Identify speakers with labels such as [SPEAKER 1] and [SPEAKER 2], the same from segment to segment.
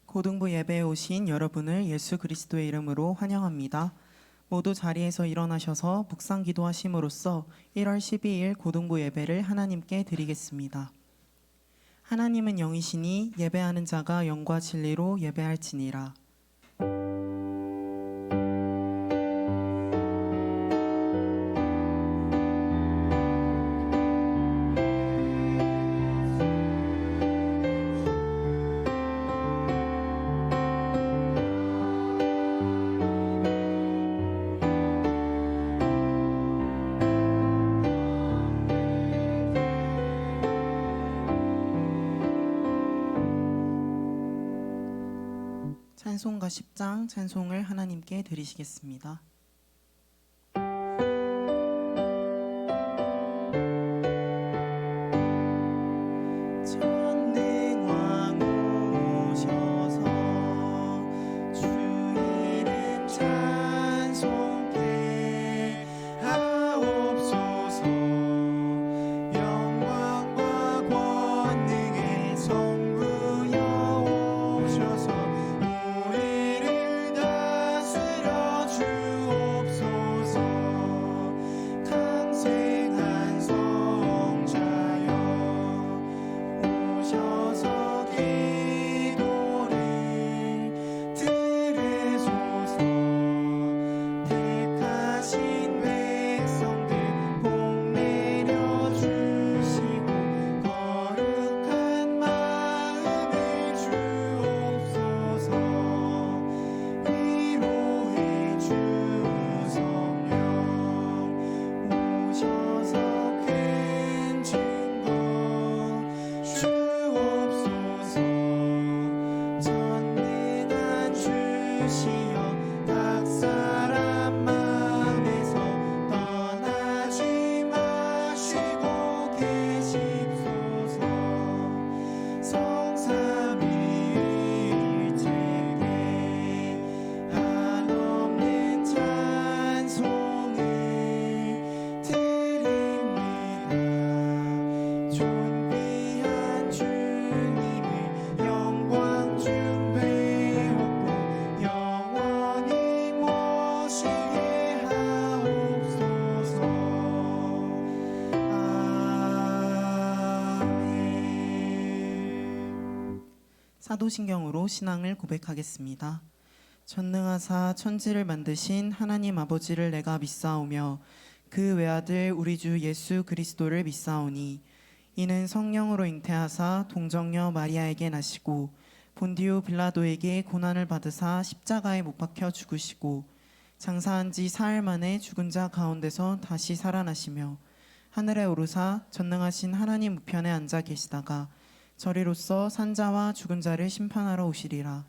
[SPEAKER 1] 고등부 예배에 오신 여러분을 예수 그리스도의 이름으로 환영합니다. 모두 자리에서 일어나셔서 묵상 기도하심으로써 1월 12일 고등부 예배를 하나님께 드리겠습니다. 하나님은 영이시니 예배하는 자가 영과 진리로 예배할지니라. 찬송가 10장 찬송을 하나님께 드리시겠습니다. 전능왕 오셔서 주 이름 찬송케 하옵소서. 영광과 권능의 성부여 오셔서 우리를 다스려 주옵소서. 강생한 성자여 오셔서 기도를 들으소서. 택하신 백성들 복 내려주시고 거룩한 마음을 주옵소서. 위로해 주 성령 오셔서 큰 증거 주옵소서. 전능한 주시여 각 사람 마음에서 떠나지 마시고 계십소서. 성삼위일체에 한없는 찬송을 드립니다. 존귀한 주님을 영광 중배우고 영원히 모시게 하옵소서. 아멘. 사도신경으로 신앙을 고백하겠습니다. 전능하사 천지를 만드신 하나님 아버지를 내가 믿사오며 그 외아들 우리 주 예수 그리스도를 믿사오니 이는 성령으로 잉태하사 동정녀 마리아에게 나시고 본디오 빌라도에게 고난을 받으사 십자가에 못 박혀 죽으시고 장사한 지 사흘 만에 죽은 자 가운데서 다시 살아나시며 하늘에 오르사 전능하신 하나님 우편에 앉아 계시다가 저리로서 산자와 죽은 자를 심판하러 오시리라.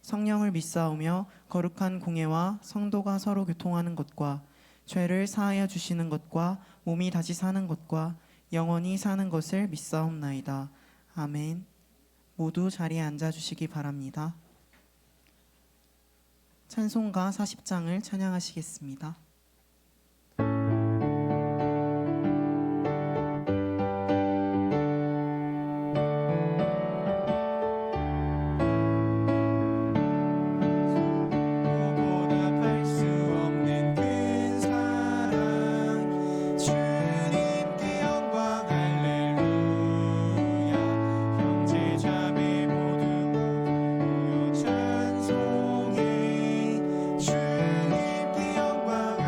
[SPEAKER 1] 성령을 믿사오며 거룩한 공예와 성도가 서로 교통하는 것과 죄를 사하여 주시는 것과 몸이 다시 사는 것과 영원히 사는 것을 믿사옵나이다. 아멘. 모두 자리에 앉아주시기 바랍니다. 찬송가 40장을 찬양하시겠습니다. 보답할 수 없는 큰 사랑 주님께 영광 할렐루야. 형제 자매 모두 모여 찬송해 주님께 영광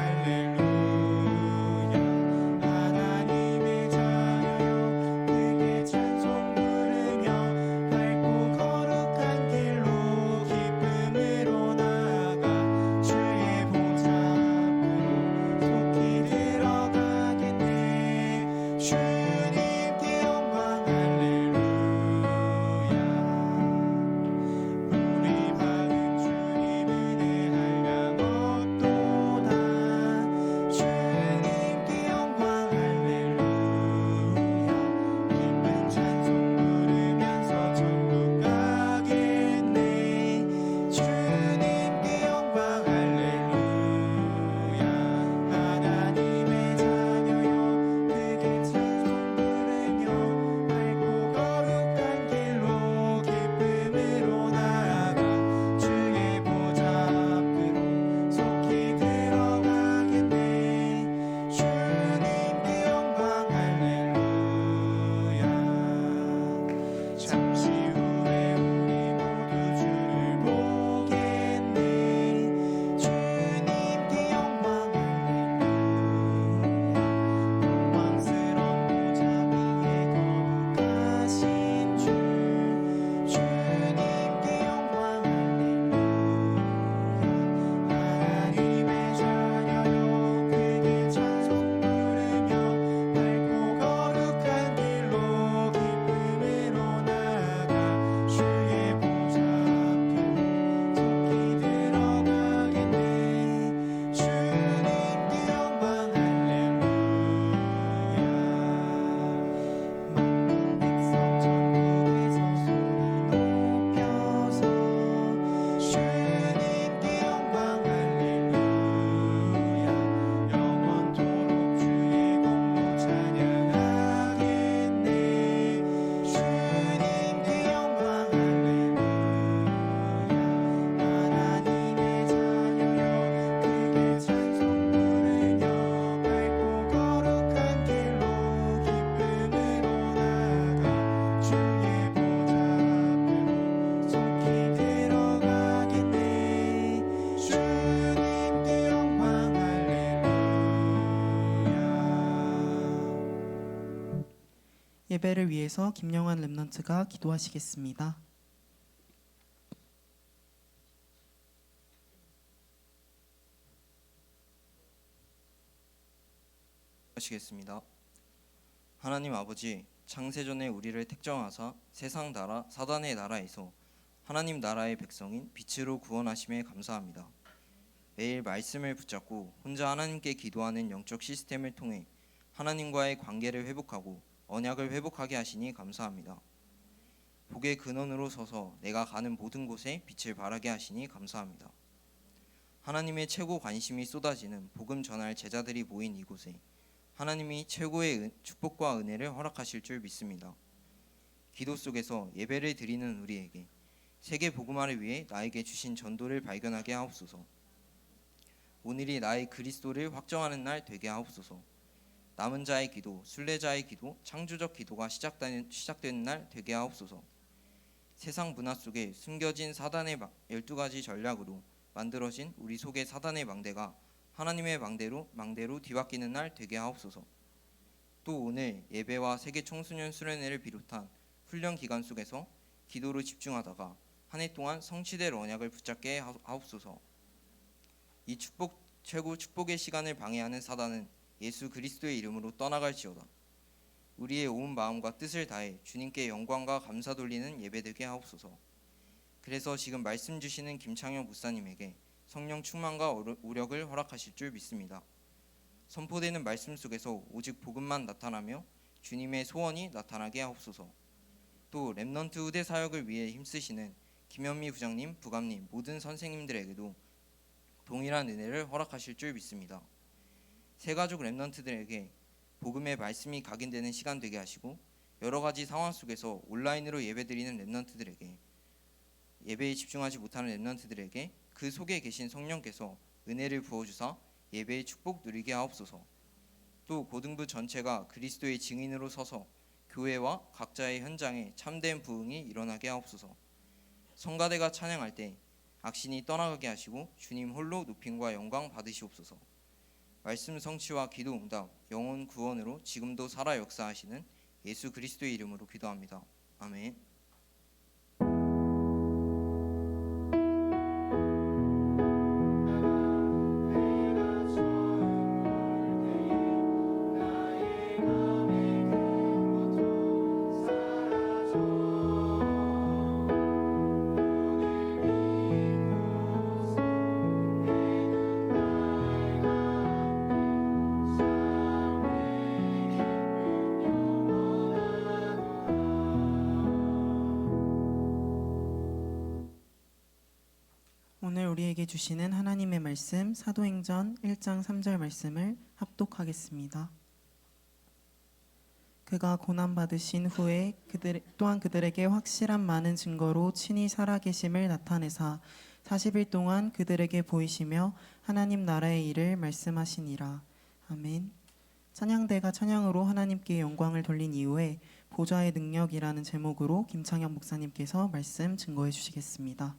[SPEAKER 1] 예배를 위해서 김영환 랩넌트가 기도하시겠습니다.
[SPEAKER 2] 하시겠습니다. 하나님 아버지, 창세전에 우리를 택정하사 세상 나라 사단의 나라에서 하나님 나라의 백성인 빛으로 구원하심에 감사합니다. 매일 말씀을 붙잡고 혼자 하나님께 기도하는 영적 시스템을 통해 하나님과의 관계를 회복하고 언약을 회복하게 하시니 감사합니다. 복의 근원으로 서서 내가 가는 모든 곳에 빛을 발하게 하시니 감사합니다. 하나님의 최고 관심이 쏟아지는 복음 전할 제자들이 모인 이곳에 하나님이 최고의 축복과 은혜를 허락하실 줄 믿습니다. 기도 속에서 예배를 드리는 우리에게 세계 복음화를 위해 나에게 주신 전도를 발견하게 하옵소서. 오늘이 나의 그리스도를 확정하는 날 되게 하옵소서. 남은 자의 기도, 순례자의 기도, 창조적 기도가 시작되는 날 되게 하옵소서. 세상 문화 속에 숨겨진 사단의 12가지 전략으로 만들어진 우리 속의 사단의 망대가 하나님의 망대로 뒤바뀌는 날 되게 하옵소서. 또 오늘 예배와 세계 청소년 수련회를 비롯한 훈련 기간 속에서 기도로 집중하다가 한 해 동안 성취될 언약을 붙잡게 하옵소서. 이 최고 축복의 시간을 방해하는 사단은 예수 그리스도의 이름으로 떠나갈지어다. 우리의 온 마음과 뜻을 다해 주님께 영광과 감사 돌리는 예배되게 하옵소서. 그래서 지금 말씀 주시는 김창현 목사님에게 성령 충만과 우력을 허락하실 줄 믿습니다. 선포되는 말씀 속에서 오직 복음만 나타나며 주님의 소원이 나타나게 하옵소서. 또 렘넌트 후대 사역을 위해 힘쓰시는 김현미 부장님, 부감님, 모든 선생님들에게도 동일한 은혜를 허락하실 줄 믿습니다. 새가족 렘넌트들에게 복음의 말씀이 각인되는 시간 되게 하시고 여러 가지 상황 속에서 온라인으로 예배드리는 렘넌트들에게 예배에 집중하지 못하는 렘넌트들에게 그 속에 계신 성령께서 은혜를 부어주사 예배의 축복 누리게 하옵소서. 또 고등부 전체가 그리스도의 증인으로 서서 교회와 각자의 현장에 참된 부흥이 일어나게 하옵소서. 성가대가 찬양할 때 악신이 떠나가게 하시고 주님 홀로 높임과 영광 받으시옵소서. 말씀 성취와 기도 응답, 영혼 구원으로 지금도 살아 역사하시는 예수 그리스도의 이름으로 기도합니다. 아멘.
[SPEAKER 1] 오늘 우리에게 주시는 하나님의 말씀 사도행전 1장 3절 말씀을 합독하겠습니다. 그가 고난받으신 후에 또한 그들에게 확실한 많은 증거로 친히 살아계심을 나타내사 40일 동안 그들에게 보이시며 하나님 나라의 일을 말씀하시니라. 아멘. 찬양대가 찬양으로 하나님께 영광을 돌린 이후에 보좌의 능력이라는 제목으로 김창현 목사님께서 말씀 증거해 주시겠습니다.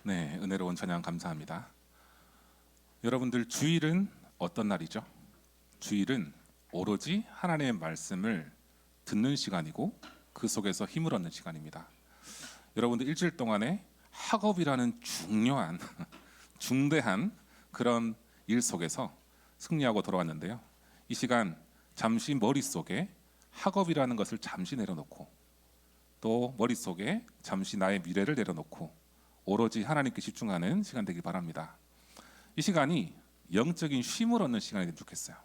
[SPEAKER 3] 네, 은혜로운 찬양 감사합니다. 여러분들 주일은 어떤 날이죠? 주일은 오로지 하나님의 말씀을 듣는 시간이고 그 속에서 힘을 얻는 시간입니다. 여러분들 일주일 동안에 학업이라는 중요한 중대한 그런 일 속에서 승리하고 돌아왔는데요. 이 시간 잠시 머릿속에 학업이라는 것을 잠시 내려놓고 또 머릿속에 잠시 나의 미래를 내려놓고 오로지 하나님께 집중하는 시간 되길 바랍니다. 이 시간이 영적인 쉼을 얻는 시간이 되면 좋겠어요.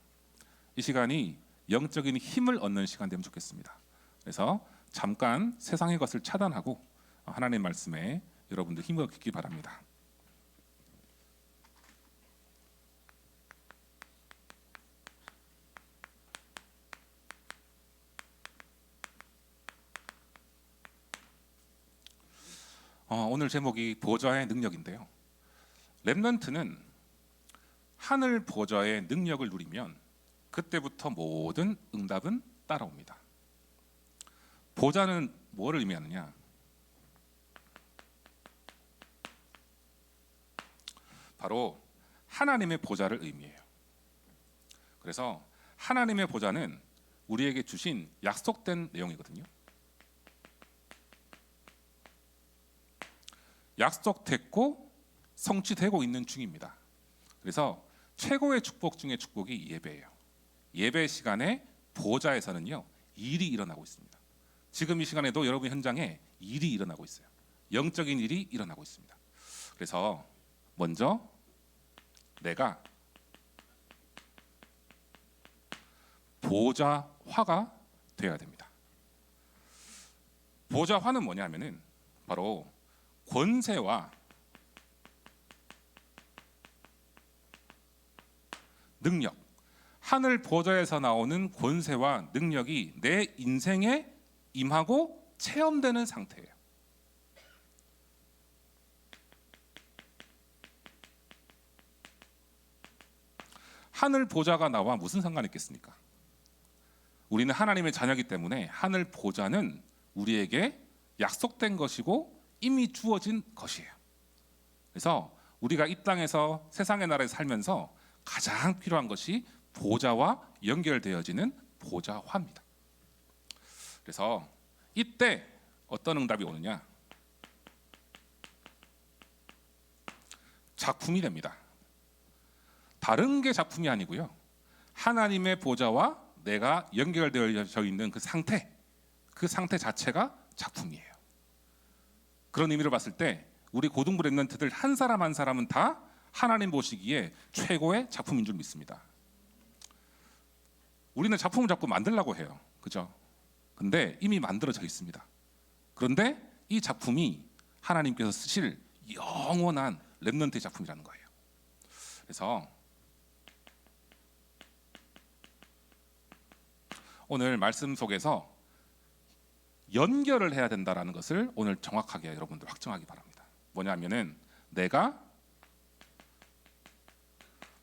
[SPEAKER 3] 이 시간이 영적인 힘을 얻는 시간 되면 좋겠습니다. 그래서 잠깐 세상의 것을 차단하고 하나님의 말씀에 여러분들 힘을 얻기 바랍니다. 오늘 제목이 보좌의 능력인데요. 렘넌트는 하늘 보좌의 능력을 누리면 그때부터 모든 응답은 따라옵니다. 보좌는 뭐를 의미하느냐? 바로 하나님의 보좌를 의미해요. 그래서 하나님의 보좌는 우리에게 주신 약속된 내용이거든요. 약속됐고 성취되고 있는 중입니다. 그래서 최고의 축복 중에 축복이 예배예요. 예배 시간에 보좌에서는요 일이 일어나고 있습니다. 지금 이 시간에도 여러분 현장에 일이 일어나고 있어요. 영적인 일이 일어나고 있습니다. 그래서 먼저 내가 보좌화가 되어야 됩니다. 보좌화는 뭐냐면은 바로 권세와 능력, 하늘 보좌에서 나오는 권세와 능력이 내 인생에 임하고 체험되는 상태예요. 하늘 보좌가 나와 무슨 상관이 있겠습니까? 우리는 하나님의 자녀이기 때문에 하늘 보좌는 우리에게 약속된 것이고 이미 주어진 것이에요. 그래서 우리가 이 땅에서 세상의 나라에 살면서 가장 필요한 것이 보좌와 연결되어지는 보좌화입니다. 그래서 이때 어떤 응답이 오느냐? 작품이 됩니다. 다른 게 작품이 아니고요. 하나님의 보좌와 내가 연결되어져 있는 그 상태 자체가 작품이에요. 그런 의미로 봤을 때 우리 고등부 렘넌트들 한 사람 한 사람은 다 하나님 보시기에 최고의 작품인 줄 믿습니다. 우리는 작품을 자꾸 만들려고 해요. 그죠? 근데 이미 만들어져 있습니다. 그런데 이 작품이 하나님께서 쓰실 영원한 렘넌트의 작품이라는 거예요. 그래서 오늘 말씀 속에서 연결을 해야 된다라는 것을 오늘 정확하게 여러분들 확정하기 바랍니다. 뭐냐면은 내가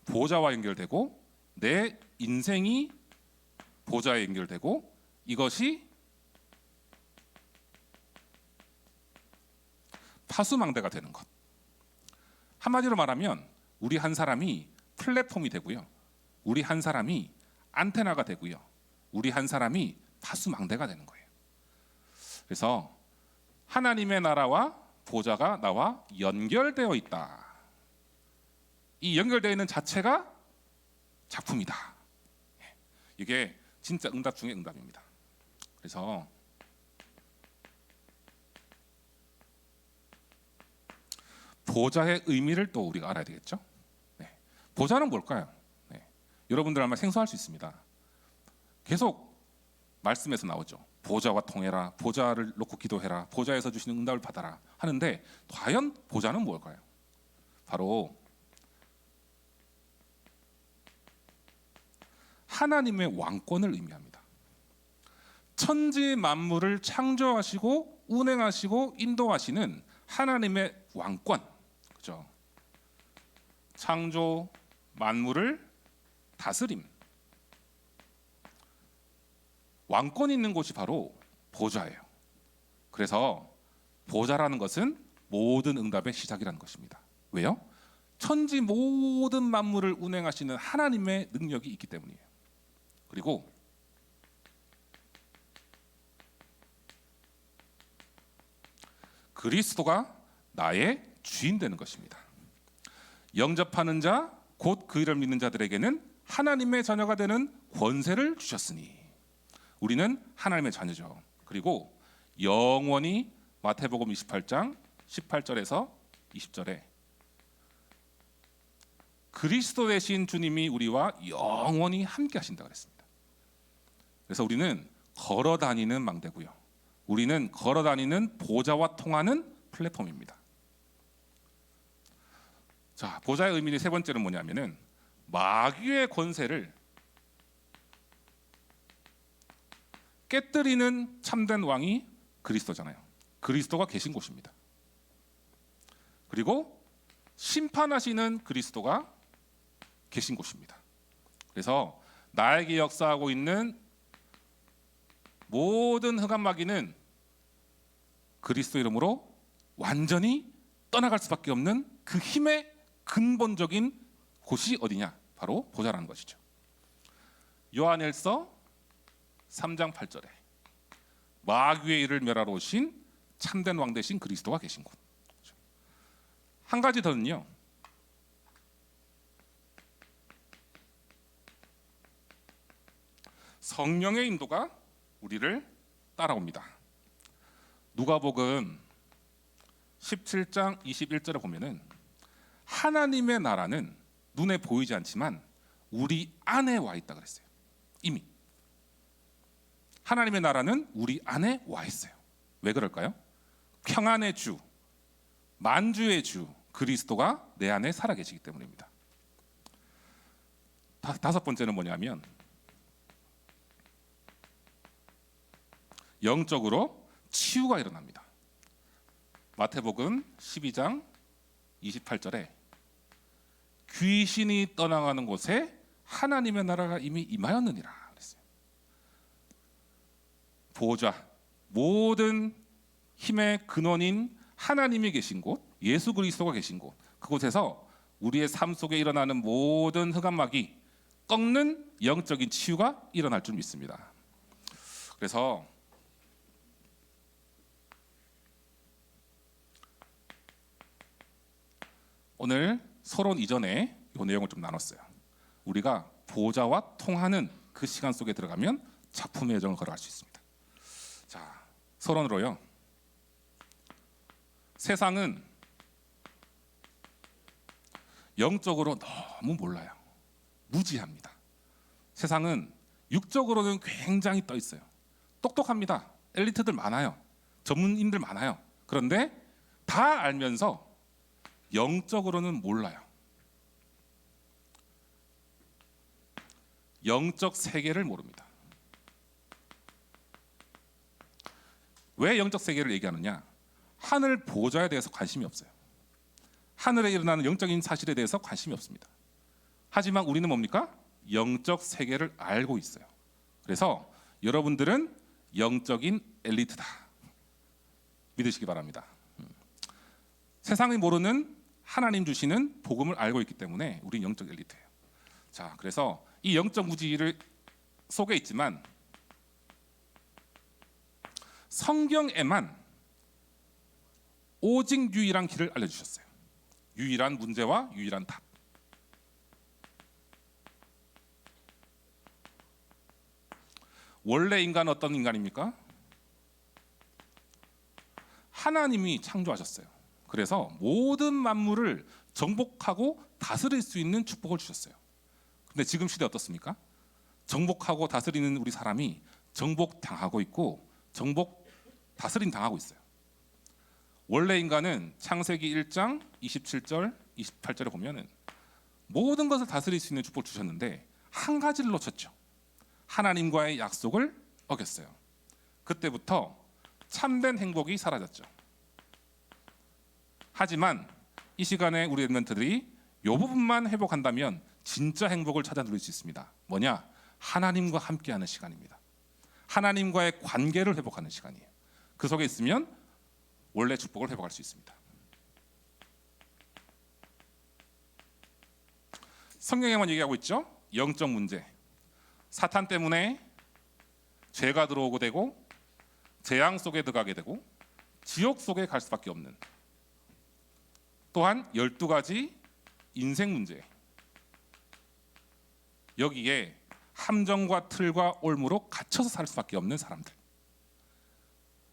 [SPEAKER 3] 보좌와 연결되고 내 인생이 보좌에 연결되고 이것이 파수망대가 되는 것. 한마디로 말하면 우리 한 사람이 플랫폼이 되고요. 우리 한 사람이 안테나가 되고요. 우리 한 사람이 파수망대가 되는 거예요. 그래서 하나님의 나라와 보좌가 나와 연결되어 있다. 이 연결되어 있는 자체가 작품이다. 이게 진짜 응답 중에 응답입니다. 그래서 보좌의 의미를 또 우리가 알아야 되겠죠. 네. 보좌는 뭘까요? 네. 여러분들 아마 생소할 수 있습니다. 계속 말씀에서 나오죠. 보좌와 통해라, 보좌를 놓고 기도해라, 보좌에서 주시는 응답을 받아라 하는데 과연 보좌는 뭘까요? 바로 하나님의 왕권을 의미합니다. 천지 만물을 창조하시고 운행하시고 인도하시는 하나님의 왕권, 그죠? 창조 만물을 다스림, 왕권이 있는 곳이 바로 보좌예요. 그래서 보좌라는 것은 모든 응답의 시작이라는 것입니다. 왜요? 천지 모든 만물을 운행하시는 하나님의 능력이 있기 때문이에요. 그리고 그리스도가 나의 주인 되는 것입니다. 영접하는 자, 곧 그 이름 믿는 자들에게는 하나님의 자녀가 되는 권세를 주셨으니, 우리는 하나님의 자녀죠. 그리고 영원히 마태복음 28장 18절에서 20절에 그리스도 되신 주님이 우리와 영원히 함께 하신다 그랬습니다. 그래서 우리는 걸어 다니는 망대고요. 우리는 걸어 다니는 보좌와 통하는 플랫폼입니다. 자, 보좌의 의미 세 번째는 뭐냐면은 마귀의 권세를 깨뜨리는 참된 왕이 그리스도잖아요. 그리스도가 계신 곳입니다. 그리고 심판하시는 그리스도가 계신 곳입니다. 그래서 나에게 역사하고 있는 모든 흑암 마귀는 그리스도 이름으로 완전히 떠나갈 수밖에 없는 그 힘의 근본적인 곳이 어디냐? 바로 보좌라는 것이죠. 요한일서 3장 8절에 마귀의 일을 멸하러 오신 참된 왕 되신 그리스도가 계신 곳. 한 가지 더는요. 성령의 인도가 우리를 따라옵니다. 누가복음 17장 21절에 보면은 하나님의 나라는 눈에 보이지 않지만 우리 안에 와 있다 그랬어요. 이미 하나님의 나라는 우리 안에 와 있어요. 왜 그럴까요? 평안의 주, 만주의 주 그리스도가 내 안에 살아계시기 때문입니다. 다섯 번째는 뭐냐면 영적으로 치유가 일어납니다. 마태복음 12장 28절에 귀신이 떠나가는 곳에 하나님의 나라가 이미 임하였느니라 그랬어요. 보좌, 모든 힘의 근원인 하나님이 계신 곳, 예수 그리스도가 계신 곳, 그곳에서 우리의 삶 속에 일어나는 모든 흑암막이 꺾는 영적인 치유가 일어날 줄 믿습니다. 그래서 오늘 서론 이전에 이 내용을 좀 나눴어요. 우리가 보좌와 통하는 그 시간 속에 들어가면 작품의 여정을 걸어갈 수 있습니다. 자, 서론으로요. 세상은 영적으로 너무 몰라요. 무지합니다. 세상은 육적으로는 굉장히 떠 있어요. 똑똑합니다. 엘리트들 많아요. 전문인들 많아요. 그런데 다 알면서 영적으로는 몰라요. 영적 세계를 모릅니다. 왜 영적 세계를 얘기하느냐? 하늘 보좌에 대해서 관심이 없어요. 하늘에 일어나는 영적인 사실에 대해서 관심이 없습니다. 하지만 우리는 뭡니까? 영적 세계를 알고 있어요. 그래서 여러분들은 영적인 엘리트다. 믿으시기 바랍니다. 세상이 모르는 하나님 주시는 복음을 알고 있기 때문에 우린 영적 엘리트예요. 자, 그래서 이 영적 무지를 속에 있지만 성경에만 오직 유일한 길을 알려주셨어요. 유일한 문제와 유일한 답. 원래 인간은 어떤 인간입니까? 하나님이 창조하셨어요. 그래서 모든 만물을 정복하고 다스릴 수 있는 축복을 주셨어요. 근데 지금 시대 어떻습니까? 정복하고 다스리는 우리 사람이 정복당하고 있고 다스림 당하고 있어요. 원래 인간은 창세기 1장 27절 28절에 보면은 모든 것을 다스릴 수 있는 축복을 주셨는데 한 가지를 놓쳤죠. 하나님과의 약속을 어겼어요. 그때부터 참된 행복이 사라졌죠. 하지만 이 시간에 우리 랩런트들이 이 부분만 회복한다면 진짜 행복을 찾아 누릴 수 있습니다. 뭐냐? 하나님과 함께하는 시간입니다. 하나님과의 관계를 회복하는 시간이에요. 그 속에 있으면 원래 축복을 회복할 수 있습니다. 성경에만 얘기하고 있죠. 영적 문제. 사탄 때문에 죄가 들어오고 되고 재앙 속에 들어가게 되고 지옥 속에 갈 수밖에 없는, 또한 12가지 인생 문제. 여기에 함정과 틀과 올무로 갇혀서 살 수밖에 없는 사람들.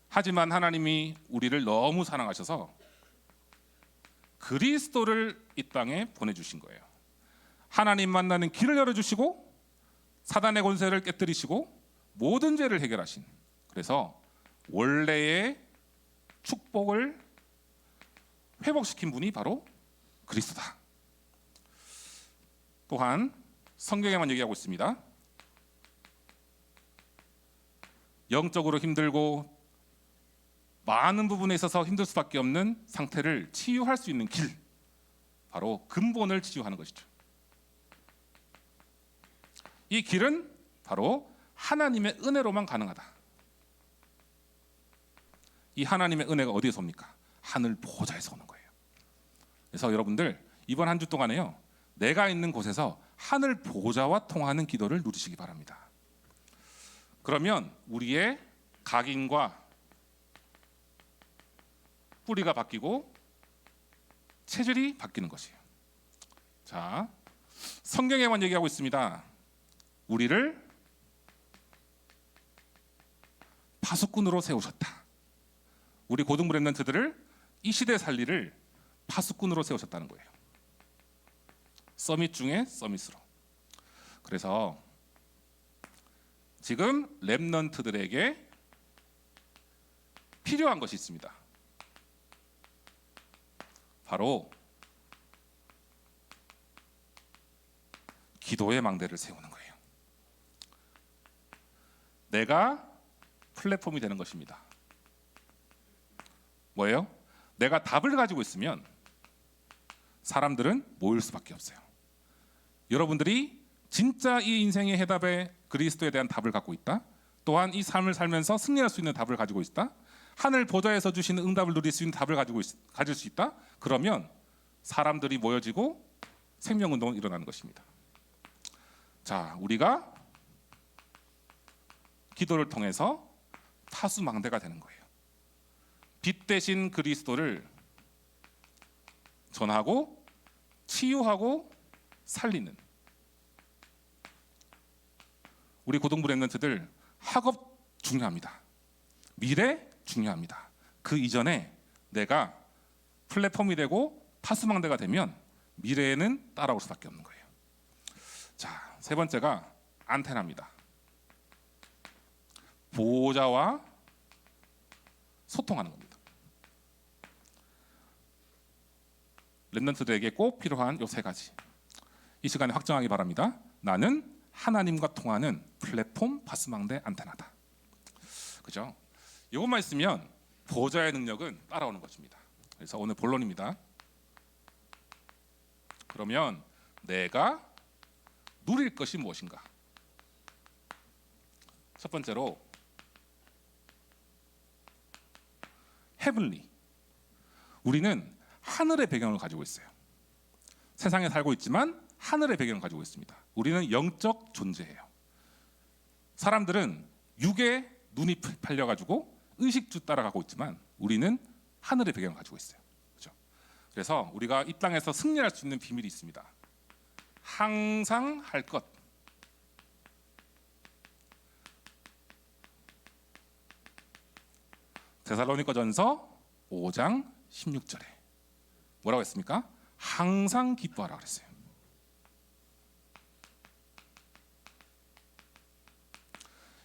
[SPEAKER 3] 하지만 하나님이 우리를 너무 사랑하셔서 그리스도를 이 땅에 보내주신 거예요. 하나님 만나는 길을 열어주시고 사단의 권세를 깨뜨리시고 모든 죄를 해결하신, 그래서 원래의 축복을 회복시킨 분이 바로 그리스도다. 또한 성경에만 얘기하고 있습니다. 영적으로 힘들고 많은 부분에 있어서 힘들 수밖에 없는 상태를 치유할 수 있는 길, 바로 근본을 치유하는 것이죠. 이 길은 바로 하나님의 은혜로만 가능하다. 이 하나님의 은혜가 어디에서 옵니까? 하늘 보좌에서 오는 거예요. 그래서 여러분들 이번 한 주 동안에요, 내가 있는 곳에서 하늘 보좌와 통하는 기도를 누리시기 바랍니다. 그러면 우리의 각인과 뿌리가 바뀌고 체질이 바뀌는 것이에요. 자, 성경에만 얘기하고 있습니다. 우리를 파수꾼으로 세우셨다. 우리 고등부 렘넌트들을 이 시대 살리를 파수꾼으로 세우셨다는 거예요. 서밋 중에 서밋으로. 그래서 지금 렘넌트들에게 필요한 것이 있습니다. 바로 기도의 망대를 세우는 거예요. 내가 플랫폼이 되는 것입니다. 뭐예요? 내가 답을 가지고 있으면 사람들은 모일 수밖에 없어요. 여러분들이 진짜 이 인생의 해답에 그리스도에 대한 답을 갖고 있다, 또한 이 삶을 살면서 승리할 수 있는 답을 가지고 있다, 하늘 보좌에서 주시는 응답을 누릴 수 있는 답을 가질 수 있다, 그러면 사람들이 모여지고 생명운동은 일어나는 것입니다. 자, 우리가 기도를 통해서 파수망대가 되는 거예요. 빛 대신 그리스도를 전하고 치유하고 살리는, 우리 고등부 렘넌트들 학업 중요합니다. 미래 중요합니다. 그 이전에 내가 플랫폼이 되고 파수망대가 되면 미래에는 따라올 수밖에 없는 거예요. 자, 세 번째가 안테나입니다. 보호자와 소통하는 겁니다. 렘넌트들에게 꼭 필요한 요 세 가지, 이 시간에 확정하기 바랍니다. 나는 하나님과 통하는 플랫폼 파수망대 안테나다. 그죠? 이것만 있으면 보호자의 능력은 따라오는 것입니다. 그래서 오늘 본론입니다. 그러면 내가 누릴 것이 무엇인가? 첫 번째로 헤블리. 우리는 하늘의 배경을 가지고 있어요. 세상에 살고 있지만 하늘의 배경을 가지고 있습니다. 우리는 영적 존재예요. 사람들은 육에 눈이 팔려가지고 의식주 따라가고 있지만 우리는 하늘의 배경을 가지고 있어요. 그렇죠? 그래서 우리가 이 땅에서 승리할 수 있는 비밀이 있습니다. 항상 할 것. 데살로니가전서 5장 16절에 뭐라고 했습니까? 항상 기뻐하라 그랬어요.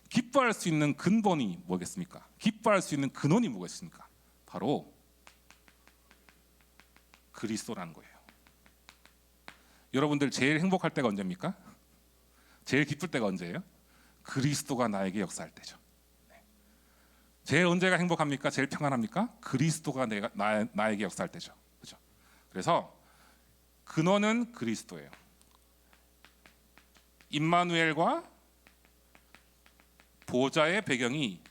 [SPEAKER 3] 기뻐할 수 있는 근본이 뭐겠습니까? 기뻐할 수 있는 근원이 뭐겠습니까? 바로 그리스도라는 거예요. 여러분들 제일 행복할 때가 언제입니까? 제일 기쁠 때가 언제예요? 그리스도가 나에게 역사할 때죠. 제일 언제가 행복합니까? 제일 평안합니까? 그리스도가 나에게 역사할 때죠. 그렇죠? 그래서 근원은 그리스도예요. 임마누엘과 보좌의 배경이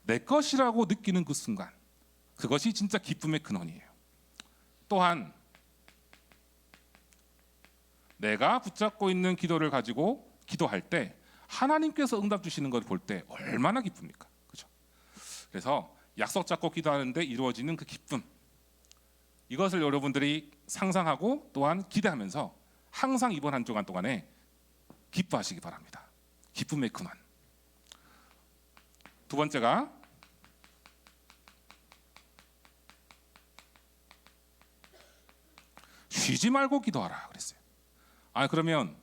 [SPEAKER 3] 내 것이라고 느끼는 그 순간, 그것이 진짜 기쁨의 근원이에요. 또한 내가 붙잡고 있는 기도를 가지고 기도할 때 하나님께서 응답 주시는 걸 볼 때 얼마나 기쁩니까? 그렇죠? 그래서 약속 잡고 기도하는데 이루어지는 그 기쁨, 이것을 여러분들이 상상하고 또한 기대하면서 항상 이번 한 주간 동안에 기뻐하시기 바랍니다. 기쁨의 근원. 두 번째가 쉬지 말고 기도하라 그랬어요. 그러면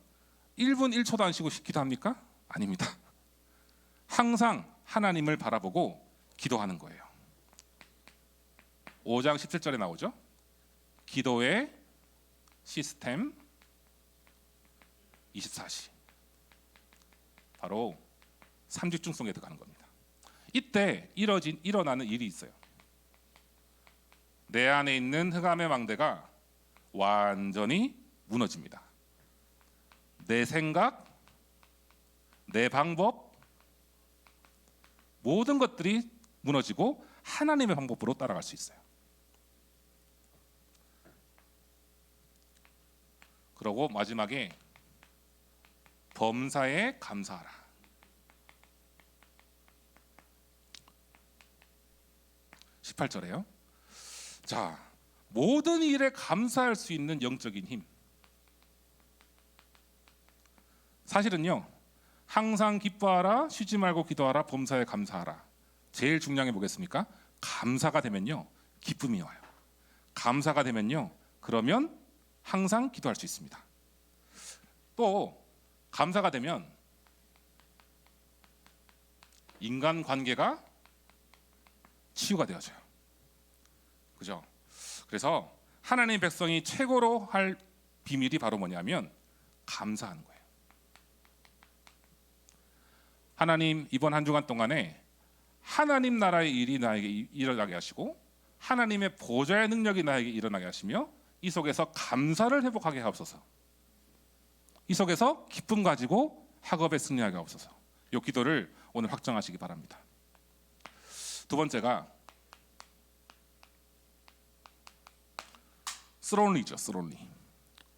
[SPEAKER 3] 1분 1초도 안 쉬고 기도합니까? 아닙니다. 항상 하나님을 바라보고 기도하는 거예요. 5장 17절에 나오죠. 기도의 시스템 24시. 바로 삼집중성에 들어가는 겁니다. 이때 일어나는 일이 있어요. 내 안에 있는 흑암의 망대가 완전히 무너집니다. 내 생각, 내 방법, 모든 것들이 무너지고 하나님의 방법으로 따라갈 수 있어요. 그리고 마지막에 범사에 감사하라. 18절에요. 자, 모든 일에 감사할 수 있는 영적인 힘. 사실은요, 항상 기뻐하라, 쉬지 말고 기도하라, 범사에 감사하라. 제일 중요한 게 뭐겠습니까? 감사가 되면요, 기쁨이 와요. 감사가 되면요, 그러면 항상 기도할 수 있습니다. 또 감사가 되면 인간 관계가 치유가 되어져요. 그죠? 그래서 하나님의 백성이 최고로 할 비밀이 바로 뭐냐면 감사하는 거예요. 하나님, 이번 한 주간 동안에 하나님 나라의 일이 나에게 일어나게 하시고 하나님의 보좌의 능력이 나에게 일어나게 하시며 이 속에서 감사를 회복하게 하옵소서. 이 속에서 기쁨 가지고 학업에 승리하게 하옵소서. 이 기도를 오늘 확정하시기 바랍니다. 두 번째가 스론리죠. 스론리.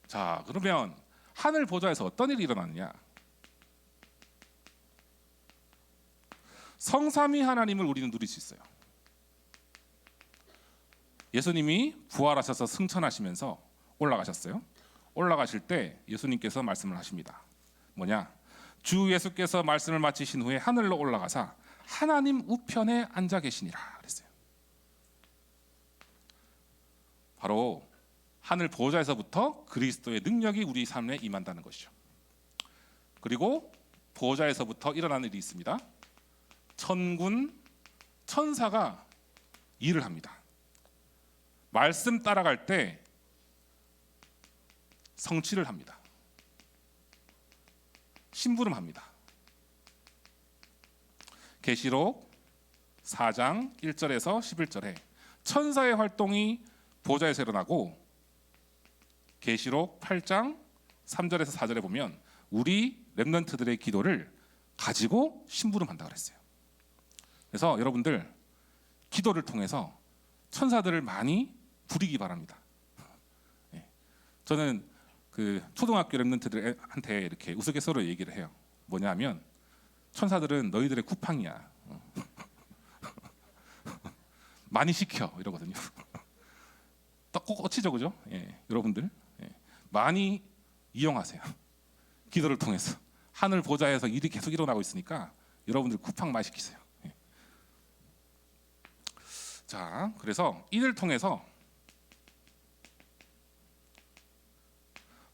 [SPEAKER 3] 자, 그러면 하늘 보좌에서 어떤 일이 일어나느냐? 성삼위 하나님을 우리는 누릴 수 있어요. 예수님이 부활하셔서 승천하시면서 올라가셨어요. 올라가실 때 예수님께서 말씀을 하십니다. 뭐냐? 주 예수께서 말씀을 마치신 후에 하늘로 올라가사 하나님 우편에 앉아 계시니라 그랬어요. 바로 하늘 보좌에서부터 그리스도의 능력이 우리 삶에 임한다는 것이죠. 그리고 보좌에서부터 일어나는 일이 있습니다. 천군, 천사가 일을 합니다. 말씀 따라갈 때 성취를 합니다. 심부름합니다. 계시록 4장 1절에서 11절에 천사의 활동이 보좌에서 일어나고 계시록 8장 3절에서 4절에 보면 우리 렘넌트들의 기도를 가지고 심부름한다 그랬어요. 그래서 여러분들 기도를 통해서 천사들을 많이 부리기 바랍니다. 저는 그 초등학교 렘넌트들한테 이렇게 우스갯소리로 얘기를 해요. 뭐냐면 천사들은 너희들의 쿠팡이야. 많이 시켜 이러거든요. 꼭 어치죠, 그죠? 여러분들 많이 이용하세요. 기도를 통해서 하늘 보좌에서 일이 계속 일어나고 있으니까 여러분들 쿠팡 많이 시키세요. 자, 그래서 이를 통해서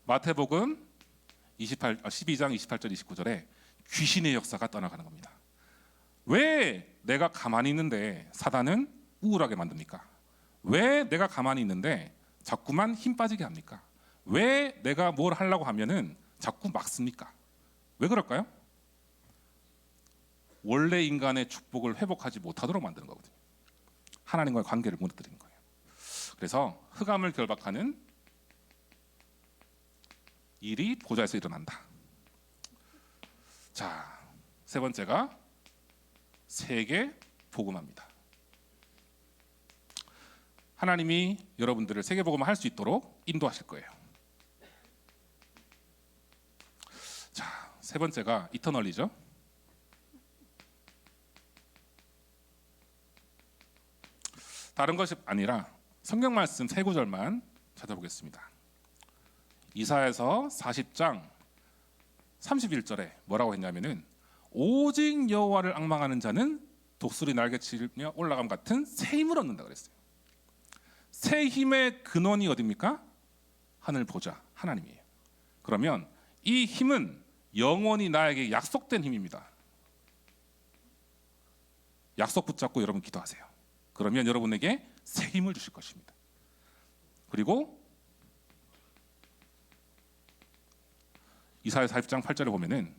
[SPEAKER 3] 마태복음 12장 28절 29절에 귀신의 역사가 떠나가는 겁니다. 왜 내가 가만히 있는데 사단은 우울하게 만듭니까? 왜 내가 가만히 있는데 자꾸만 힘 빠지게 합니까? 왜 내가 뭘 하려고 하면은 자꾸 막습니까? 왜 그럴까요? 원래 인간의 축복을 회복하지 못하도록 만드는 거거든요. 하나님과의 관계를 무너뜨리는 거예요. 그래서 흑암을 결박하는 일이 보좌에서 일어난다. 자, 세 번째가 세계 복음화입니다. 하나님이 여러분들을 세계 복음화 할 수 있도록 인도하실 거예요. 세 번째가 이터널리죠. 다른 것이 아니라 성경 말씀 세 구절만 찾아보겠습니다. 이사야서 40장 31절에 뭐라고 했냐면은 오직 여호와를 앙망하는 자는 독수리 날개치며 올라감 같은 새 힘을 얻는다 그랬어요. 새 힘의 근원이 어디입니까? 하늘 보좌 하나님이에요. 그러면 이 힘은 영원히 나에게 약속된 힘입니다. 약속 붙잡고 여러분 기도하세요. 그러면 여러분에게 새 힘을 주실 것입니다. 그리고 이사야 40장 8절에 보면은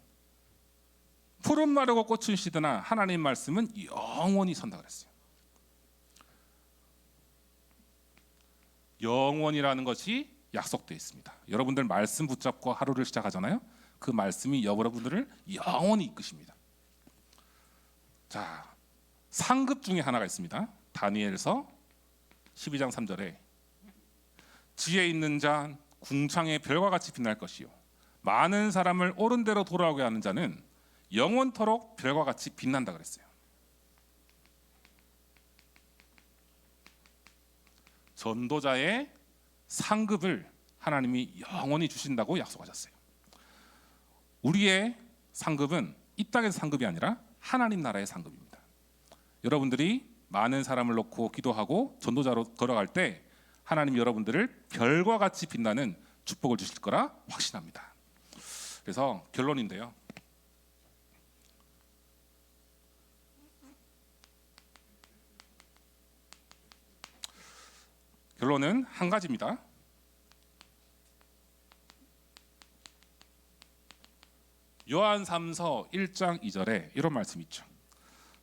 [SPEAKER 3] 푸른 마르고 꽃은 시드나 하나님 말씀은 영원히 선다 그랬어요. 영원이라는 것이 약속되어 있습니다. 여러분들 말씀 붙잡고 하루를 시작하잖아요. 그 말씀이 여러분들을 영원히 이끄십니다. 자, 상급 중에 하나가 있습니다. 다니엘서 12장 3절에 지혜 있는 자 궁창의 별과 같이 빛날 것이요 많은 사람을 옳은 대로 돌아오게 하는 자는 영원토록 별과 같이 빛난다 그랬어요. 전도자의 상급을 하나님이 영원히 주신다고 약속하셨어요. 우리의 상급은 이 땅에서 상급이 아니라 하나님 나라의 상급입니다. 여러분들이 많은 사람을 놓고 기도하고 전도자로 걸어갈 때 하나님 여러분들을 별과 같이 빛나는 축복을 주실 거라 확신합니다. 그래서 결론인데요. 결론은 한 가지입니다. 요한 3서 1장 2절에 이런 말씀이 있죠.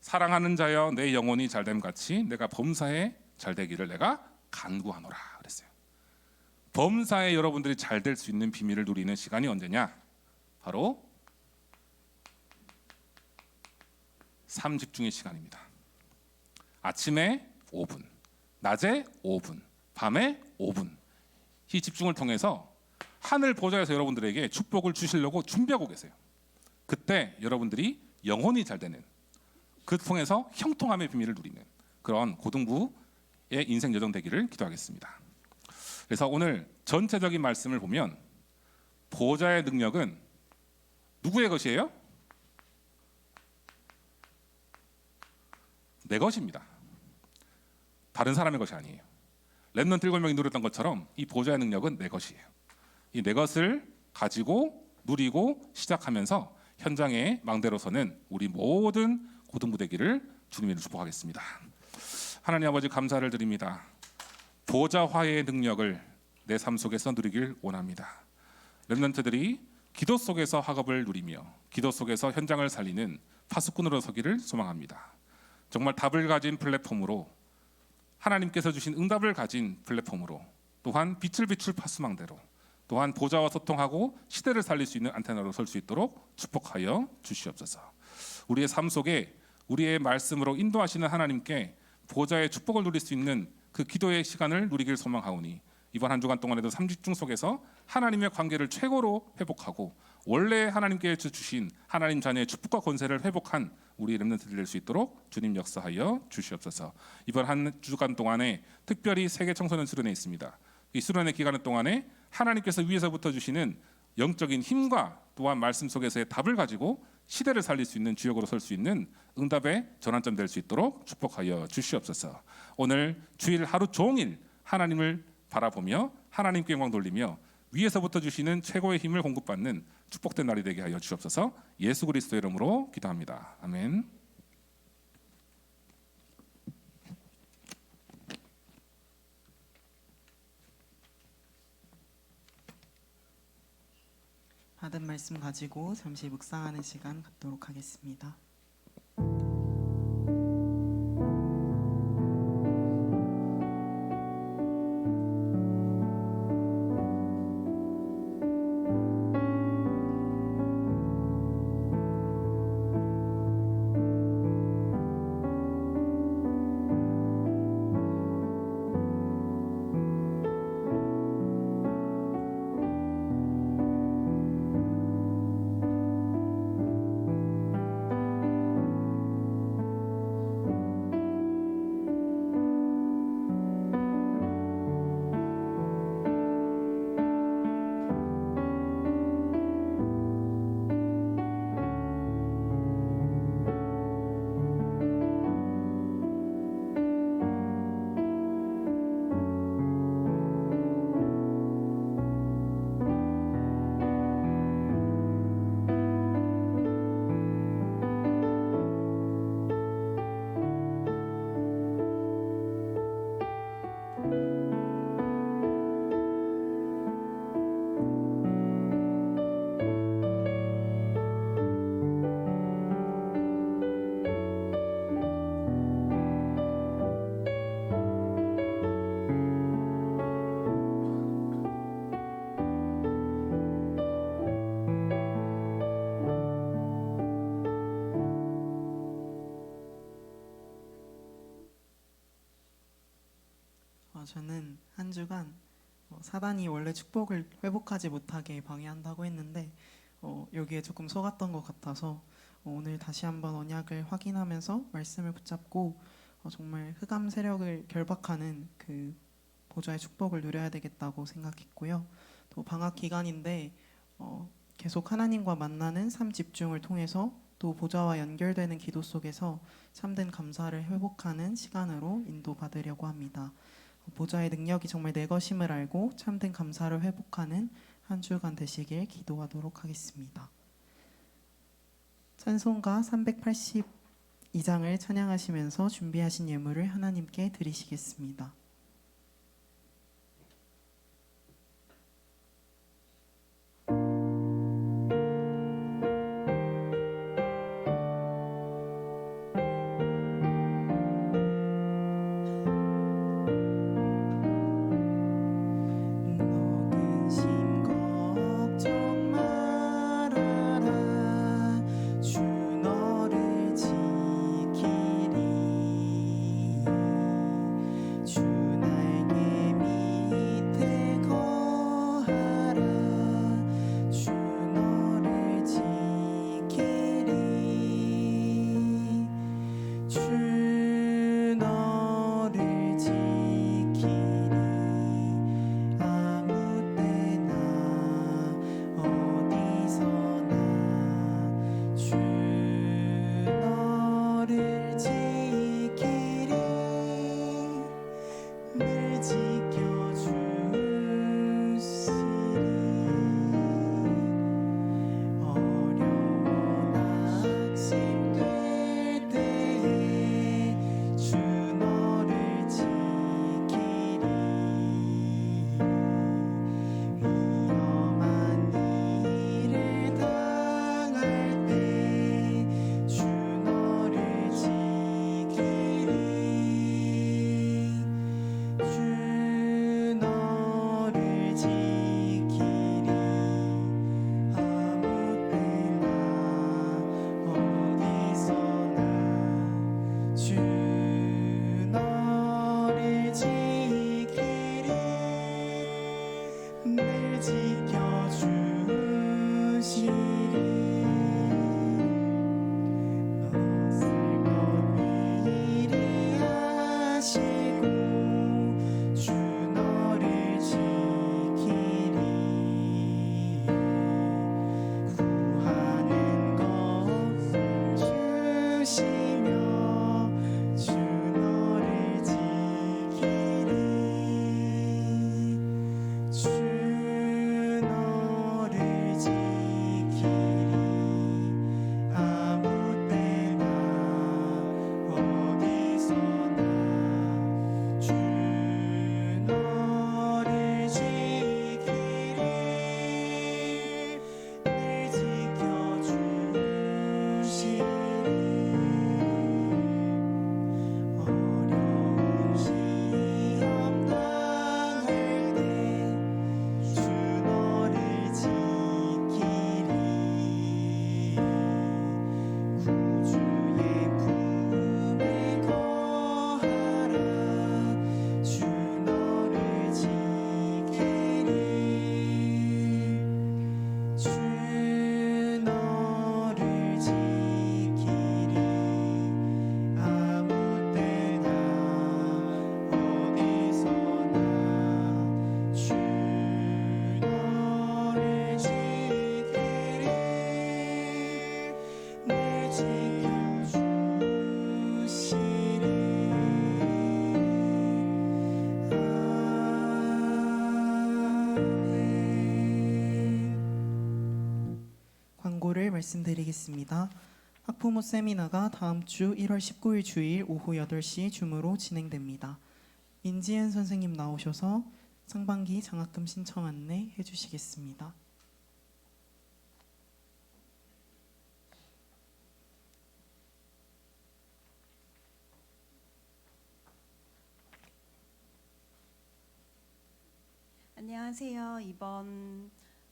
[SPEAKER 3] 사랑하는 자여 내 영혼이 잘됨 같이 내가 범사에 잘되기를 내가 간구하노라 그랬어요. 범사에 여러분들이 잘될 수 있는 비밀을 누리는 시간이 언제냐? 바로 삶 집중의 시간입니다. 아침에 5분, 낮에 5분, 밤에 5분. 이 집중을 통해서 하늘 보좌에서 여러분들에게 축복을 주시려고 준비하고 계세요. 그때 여러분들이 영혼이 잘 되는, 그 통해서 형통함의 비밀을 누리는 그런 고등부의 인생 여정 되기를 기도하겠습니다. 그래서 오늘 전체적인 말씀을 보면 보좌의 능력은 누구의 것이에요? 내 것입니다. 다른 사람의 것이 아니에요. 렘넌트 7명이 누렸던 것처럼 이 보좌의 능력은 내 것이에요. 이 내 것을 가지고 누리고 시작하면서 현장의 망대로서는 우리 모든 고등부 되기를 주님으로 축복하겠습니다. 하나님 아버지 감사를 드립니다. 보좌 화해의 능력을 내 삶 속에서 누리길 원합니다. 렘넌트들이 기도 속에서 학업을 누리며 기도 속에서 현장을 살리는 파수꾼으로 서기를 소망합니다. 정말 답을 가진 플랫폼으로 하나님께서 주신 응답을 가진 플랫폼으로 또한 빛을 비출 파수망대로 또한 보좌와 소통하고 시대를 살릴 수 있는 안테나로 설 수 있도록 축복하여 주시옵소서. 우리의 삶 속에 우리의 말씀으로 인도하시는 하나님께 보좌의 축복을 누릴 수 있는 그 기도의 시간을 누리길 소망하오니 이번 한 주간 동안에도 삼집중 속에서 하나님의 관계를 최고로 회복하고 원래 하나님께 주신 하나님 자녀의 축복과 권세를 회복한 우리 렘넌트들 될 수 있도록 주님 역사하여 주시옵소서. 이번 한 주간 동안에 특별히 세계 청소년 수련회 있습니다. 이 수련회 기간 동안에 하나님께서 위에서부터 주시는 영적인 힘과 또한 말씀 속에서의 답을 가지고 시대를 살릴 수 있는 주역으로 설 수 있는 응답의 전환점 될 수 있도록 축복하여 주시옵소서. 오늘 주일 하루 종일 하나님을 바라보며 하나님께 영광 돌리며 위에서부터 주시는 최고의 힘을 공급받는 축복된 날이 되게 하여 주옵소서. 예수 그리스도의 이름으로 기도합니다. 아멘.
[SPEAKER 1] 받은 말씀 가지고 잠시 묵상하는 시간 갖도록 하겠습니다. 저는 한 주간 사단이 원래 축복을 회복하지 못하게 방해한다고 했는데 여기에 조금 속았던 것 같아서 오늘 다시 한번 언약을 확인하면서 말씀을 붙잡고 정말 흑암 세력을 결박하는 그 보좌의 축복을 누려야 되겠다고 생각했고요. 또 방학 기간인데 계속 하나님과 만나는 삶 집중을 통해서 또 보좌와 연결되는 기도 속에서 참된 감사를 회복하는 시간으로 인도받으려고 합니다. 보좌의 능력이 정말 내 것임을 알고 참된 감사를 회복하는 한 주간 되시길 기도하도록 하겠습니다. 찬송가 382장을 찬양하시면서 준비하신 예물을 하나님께 드리시겠습니다. 너 근심 걱정 말아라 주 너를 지키리 주 날개 밑에 거하라 주 너를 지키리 주 너를 지키리 아무 때나 어디서나 주 너를 지키리 늘 지켜주시리 어려워 낙심될 때에 주 너를 지키리 위험한 일을 당할 때 주 너를 지키리 주 너를 지키리 아무 때나 어디서나 주 너를 지키리 늘 지켜주시리 쓸 것 미리 하시고 주 너를 지키리 구하는 것을 주시며 주 너를 지키리 주 너를 지키리 아무 때나 어디서나 주 너를 지키리 늘 지켜주시리 어려운 시험 당할 때 주 너를 지키리 구주의 품에 거하라 주 너를 지키리 주 너를 지키리 아무 때나 어디서나 주 너를 지키리 늘 지켜주시리. 광고를 말씀드리겠습니다. 학부모 세미나가 다음 주 1월 19일 주일 오후 8시 줌으로 진행됩니다. 민지은 선생님 나오셔서 상반기 장학금 신청 안내 해주시겠습니다.
[SPEAKER 4] 안녕하세요.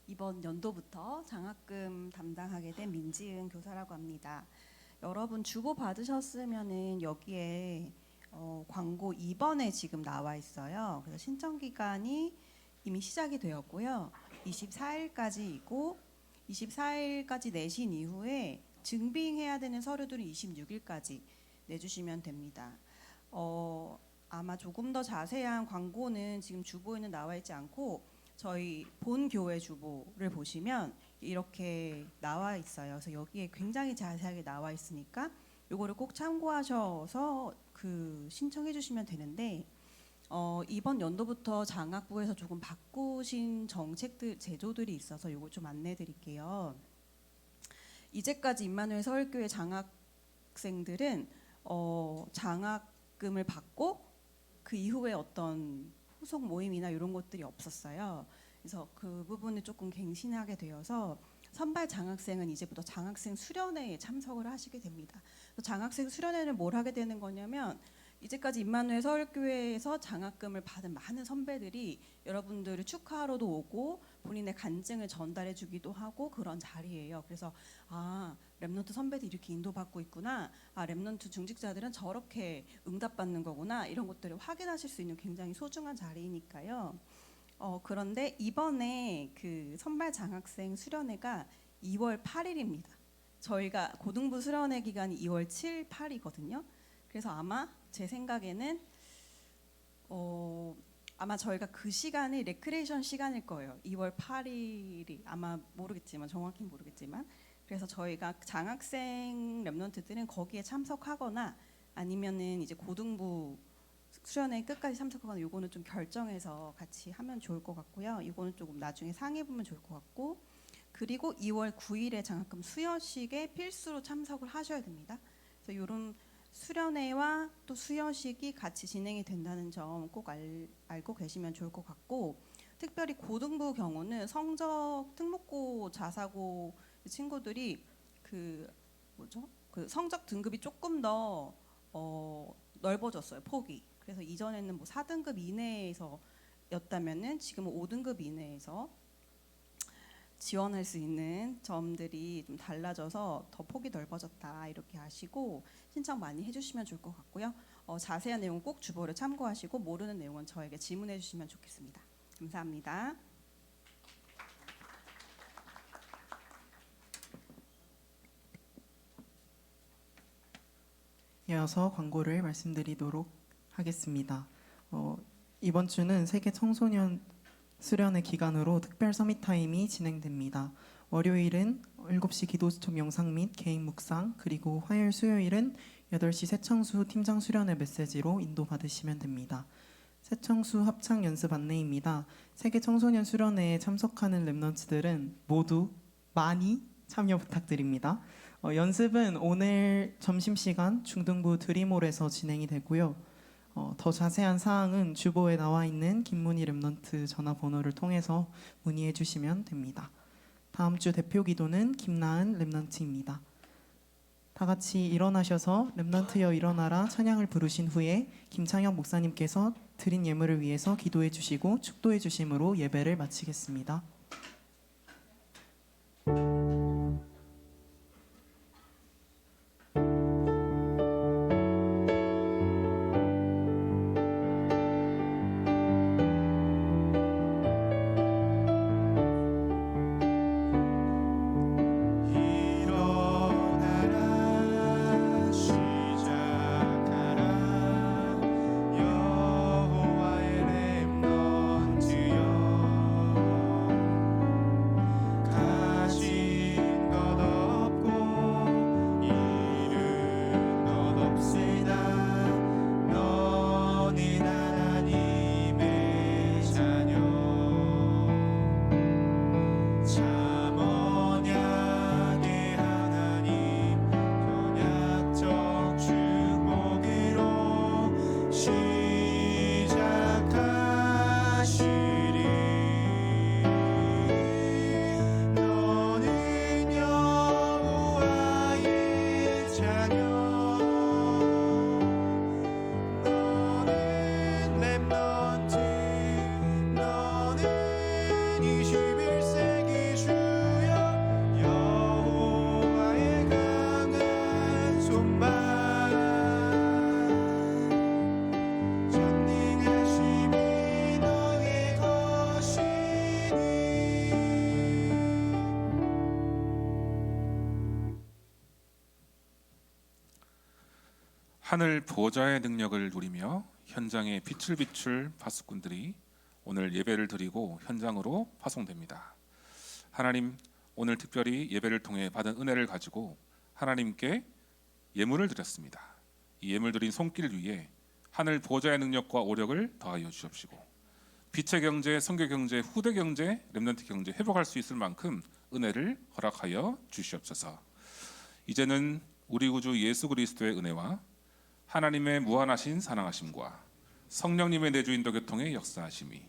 [SPEAKER 4] 이번 연도부터 장학금 담당하게 된 민지은 교사라고 합니다. 여러분 주고 받으셨으면은 여기에 광고 2번에 지금 나와 있어요. 그래서 신청 기간이 이미 시작이 되었고요. 24일까지이고 24일까지 내신 이후에 증빙해야 되는 서류들은 26일까지 내주시면 됩니다. 아마 조금 더 자세한 광고는 지금 주보에는 나와 있지 않고 저희 본 교회 주보를 보시면 이렇게 나와 있어요. 그래서 여기에 굉장히 자세하게 나와 있으니까 요거를 꼭 참고하셔서 신청해 주시면 되는데 이번 연도부터 장학부에서 조금 바꾸신 정책들 제도들이 있어서 요거 좀 안내해 드릴게요. 이제까지 임마누엘 서울교회 장학생들은 장학금을 받고 그 이후에 어떤 후속 모임이나 이런 것들이 없었어요. 그래서 그 부분을 조금 갱신하게 되어서 선발 장학생은 이제부터 장학생 수련회에 참석을 하시게 됩니다. 장학생 수련회는 뭘 하게 되는 거냐면 이제까지 임마누엘 서울교회에서 장학금을 받은 많은 선배들이 여러분들을 축하하러도 오고 본인의 간증을 전달해 주기도 하고 그런 자리예요. 그래서 랩넌트 선배들이 이렇게 인도받고 있구나. 랩넌트 중직자들은 저렇게 응답받는 거구나. 이런 것들을 확인하실 수 있는 굉장히 소중한 자리니까요. 그런데 이번에 그 선발 장학생 수련회가 2월 8일입니다. 저희가 고등부 수련회 기간이 2월 7, 8이거든요. 그래서 아마 제 생각에는 아마 저희가 그 시간이 레크레이션 시간일 거예요. 2월 8일이 아마 모르겠지만 정확히 모르겠지만 그래서 저희가 장학생 랩넌트들은 거기에 참석하거나 아니면은 이제 고등부 수련회 끝까지 참석하거나 요거는 좀 결정해서 같이 하면 좋을 것 같고요. 이거는 조금 나중에 상의해 보면 좋을 것 같고 그리고 2월 9일에 장학금 수여식에 필수로 참석을 하셔야 됩니다. 그래서 이런 수련회와 또 수여식이 같이 진행이 된다는 점 꼭 알고 계시면 좋을 것 같고 특별히 고등부 경우는 성적 특목고 자사고 친구들이 그 성적 등급이 조금 더 넓어졌어요. 폭이. 그래서 이전에는 뭐 4등급 이내에서였다면은 지금은 5등급 이내에서 지원할 수 있는 점들이 좀 달라져서 더 폭이 넓어졌다 이렇게 아시고 신청 많이 해주시면 좋을 것 같고요. 자세한 내용은 꼭 주보를 참고하시고 모르는 내용은 저에게 질문해 주시면 좋겠습니다. 감사합니다.
[SPEAKER 1] 이어서 광고를 말씀드리도록 하겠습니다. 이번 주는 세계 청소년 수련회 기간으로 특별 서밋 타임이 진행됩니다. 월요일은 7시 기도 수첩 영상 및 개인 묵상, 그리고 화요일 수요일은 8시 새청수 팀장 수련회 메시지로 인도받으시면 됩니다. 새청수 합창 연습 안내입니다. 세계 청소년 수련회에 참석하는 랩넌트들은 모두 많이 참여 부탁드립니다. 연습은 오늘 점심시간 중등부 드림홀에서 진행이 되고요. 더 자세한 사항은 주보에 나와 있는 김문희 랩넌트 전화번호를 통해서 문의해 주시면 됩니다. 다음 주 대표 기도는 김나은 랩넌트입니다. 다 같이 일어나셔서 랩넌트여 일어나라 찬양을 부르신 후에 김창현 목사님께서 드린 예물을 위해서 기도해 주시고 축도해 주심으로 예배를 마치겠습니다.
[SPEAKER 5] 다시
[SPEAKER 3] 하늘 보좌의 능력을 누리며 현장에 빛을 비출 파수꾼들이 오늘 예배를 드리고 현장으로 파송됩니다. 하나님, 오늘 특별히 예배를 통해 받은 은혜를 가지고 하나님께 예물을 드렸습니다. 이 예물 드린 손길 위에 하늘 보좌의 능력과 오력을 더하여 주옵시고 빛의 경제, 선교 경제, 후대 경제, 렘넌트 경제 회복할 수 있을 만큼 은혜를 허락하여 주시옵소서. 이제는 우리 구주 예수 그리스도의 은혜와 하나님의 무한하신 사랑하심과 성령님의 내주인도 교통의 역사하심이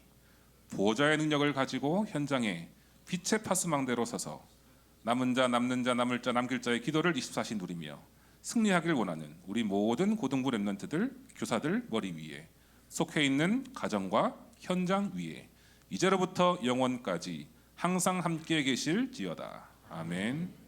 [SPEAKER 3] 보좌의 능력을 가지고 현장에 빛의 파수망대로 서서 남은 자, 남는 자, 남을 자, 남길 자의 기도를 24시 누리며 승리하길 원하는 우리 모든 고등부 렘넌트들, 교사들 머리 위에 속해 있는 가정과 현장 위에 이제로부터 영원까지 항상 함께 계실지어다. 아멘.